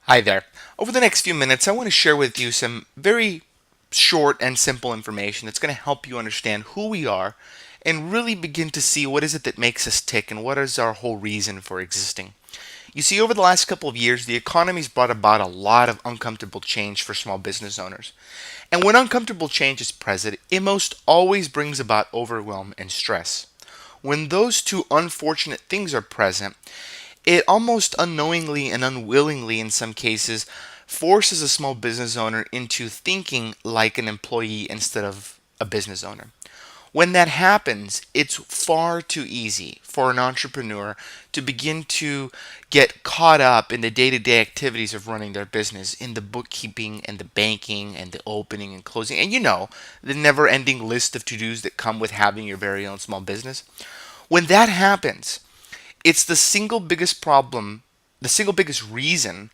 Hi there. Over the next few minutes, I want to share with you some very short and simple information that's going to help you understand who we are and really begin to see what is it that makes us tick and what is our whole reason for existing. You see, over the last couple of years, the economy's brought about a lot of uncomfortable change for small business owners. And when uncomfortable change is present, it most always brings about overwhelm and stress. When those two unfortunate things are present, it almost unknowingly and unwillingly, in some cases, forces a small business owner into thinking like an employee instead of a business owner. When that happens, it's far too easy for an entrepreneur to begin to get caught up in the day to day activities of running their business, in the bookkeeping and the banking and the opening and closing, and the never ending list of to dos that come with having your very own small business. When that happens, it's the single biggest reason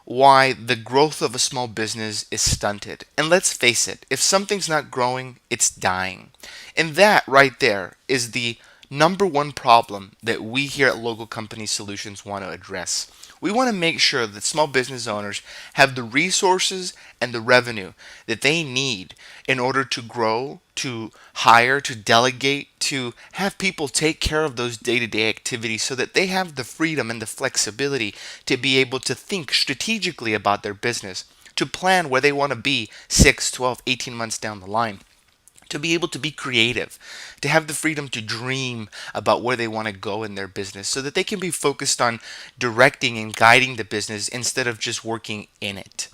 why the growth of a small business is stunted. And let's face it, if something's not growing, it's dying. And that right there is the number one problem that we here at Local Company Solutions want to address. We want to make sure that small business owners have the resources and the revenue that they need in order to grow, to hire, to delegate, to have people take care of those day to day activities so that they have the freedom and the flexibility to be able to think strategically about their business, to plan where they want to be 6, 12, 18 months down the line, to be able to be creative, to have the freedom to dream about where they want to go in their business so that they can be focused on directing and guiding the business instead of just working in it.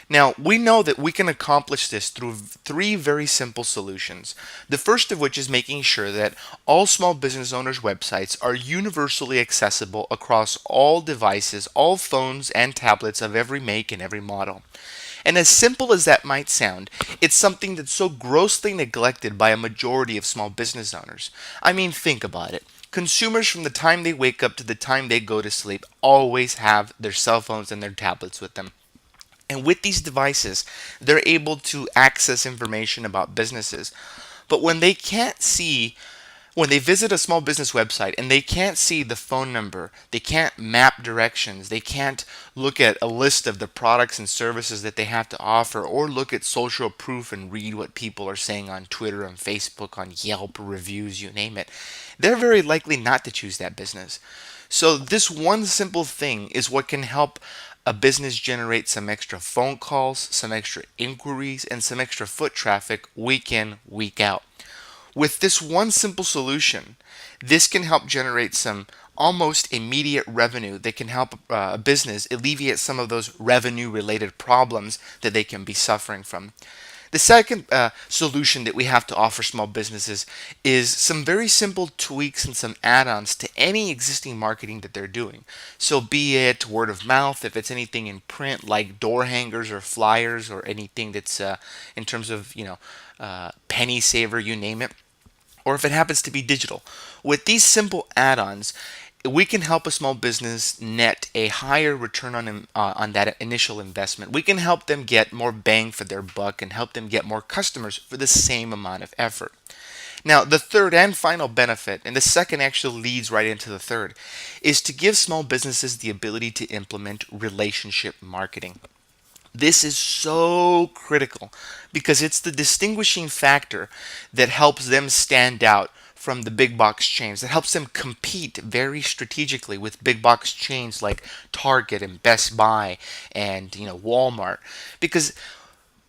Now, we know that we can accomplish this through three very simple solutions. The first of which is making sure that all small business owners' websites are universally accessible across all devices, all phones and tablets of every make and every model. And as simple as that might sound, it's something that's so grossly neglected by a majority of small business owners. I mean, think about it. Consumers, from the time they wake up to the time they go to sleep, always have their cell phones and their tablets with them. And with these devices, they're able to access information about businesses. But when they visit a small business website and they can't see the phone number, they can't map directions, they can't look at a list of the products and services that they have to offer, or look at social proof and read what people are saying on Twitter, on Facebook, on Yelp reviews, you name it, they're very likely not to choose that business. So, this one simple thing is what can help a business generate some extra phone calls, some extra inquiries, and some extra foot traffic week in, week out. With this one simple solution, this can help generate some almost immediate revenue that can help a business alleviate some of those revenue related problems that they can be suffering from. The second solution that we have to offer small businesses is some very simple tweaks and some add ons to any existing marketing that they're doing. So, be it word of mouth, if it's anything in print like door hangers or flyers, or anything that's in terms of, penny saver, you name it, or if it happens to be digital. With these simple add ons, we can help a small business net a higher return on that initial investment. We can help them get more bang for their buck and help them get more customers for the same amount of effort. Now, the third and final benefit, and the second actually leads right into the third, is to give small businesses the ability to implement relationship marketing. This is so critical because it's the distinguishing factor that helps them stand out from the big box chains, that helps them compete very strategically with big box chains like Target and Best Buy and Walmart, because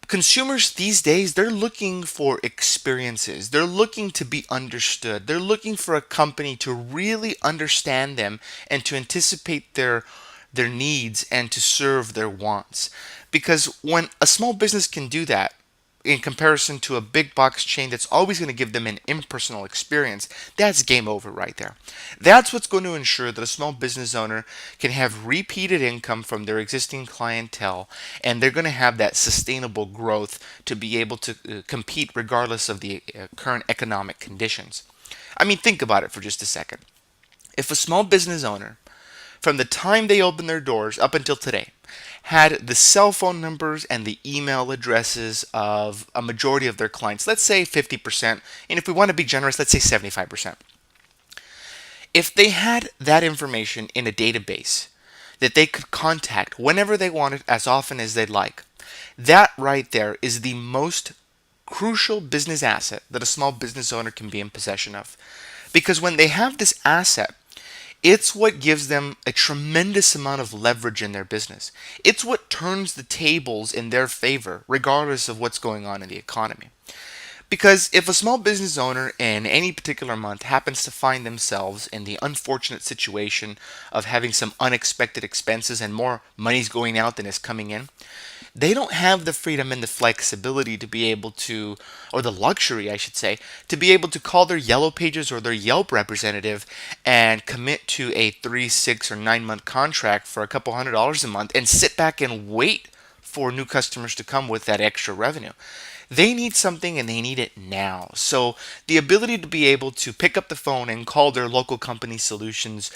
consumers these days, they're looking for experiences, they're looking to be understood, they're looking for a company to really understand them and to anticipate their needs and to serve their wants. Because when a small business can do that, in comparison to a big box chain that's always going to give them an impersonal experience, that's game over right there. That's what's going to ensure that a small business owner can have repeated income from their existing clientele, and they're going to have that sustainable growth to be able to compete regardless of the current economic conditions. I mean, think about it for just a second. If a small business owner, from the time they open their doors up until today, had the cell phone numbers and the email addresses of a majority of their clients, let's say 50%, and if we want to be generous, let's say 75%. If they had that information in a database that they could contact whenever they wanted, as often as they'd like. That right there is the most crucial business asset that a small business owner can be in possession of. Because when they have this asset, it's what gives them a tremendous amount of leverage in their business. It's what turns the tables in their favor, regardless of what's going on in the economy. Because if a small business owner in any particular month happens to find themselves in the unfortunate situation of having some unexpected expenses and more money's going out than is coming in, they don't have the freedom and the flexibility to be able to, or the luxury, I should say, to be able to call their Yellow Pages or their Yelp representative and commit to a 3, 6, or 9 month contract for a couple $100s a month and sit back and wait for new customers to come with that extra revenue. They need something and they need it now. So the ability to be able to pick up the phone and call their local company solutions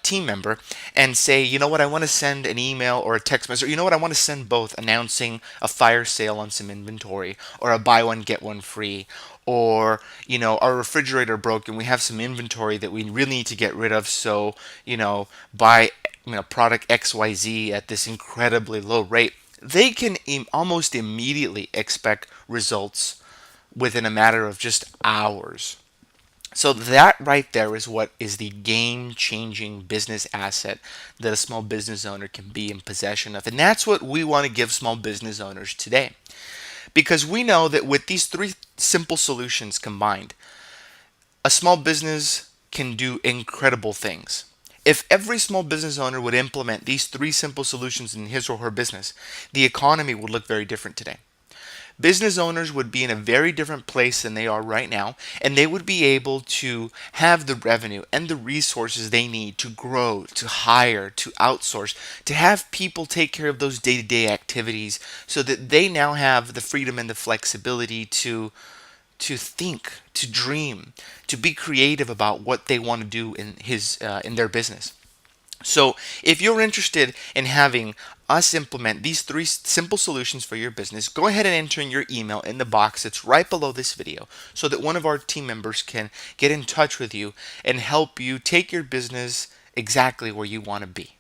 team member and say, you know what, I want to send an email or a text message, or you know what, I want to send both, announcing a fire sale on some inventory or a buy one get one free, or our refrigerator broke and we have some inventory that we really need to get rid of, so buy product XYZ at this incredibly low rate. They can almost immediately expect results within a matter of just hours. So that right there is what is the game-changing business asset that a small business owner can be in possession of. And that's what we want to give small business owners today. Because we know that with these three simple solutions combined, a small business can do incredible things. If every small business owner would implement these three simple solutions in his or her business, the economy would look very different today. Business owners would be in a very different place than they are right now, and they would be able to have the revenue and the resources they need to grow, to hire, to outsource, to have people take care of those day-to-day activities, so that they now have the freedom and the flexibility to think, to dream, to be creative about what they want to do in their business. So, if you're interested in having us implement these three simple solutions for your business, go ahead and enter in your email in the box that's right below this video so that one of our team members can get in touch with you and help you take your business exactly where you want to be.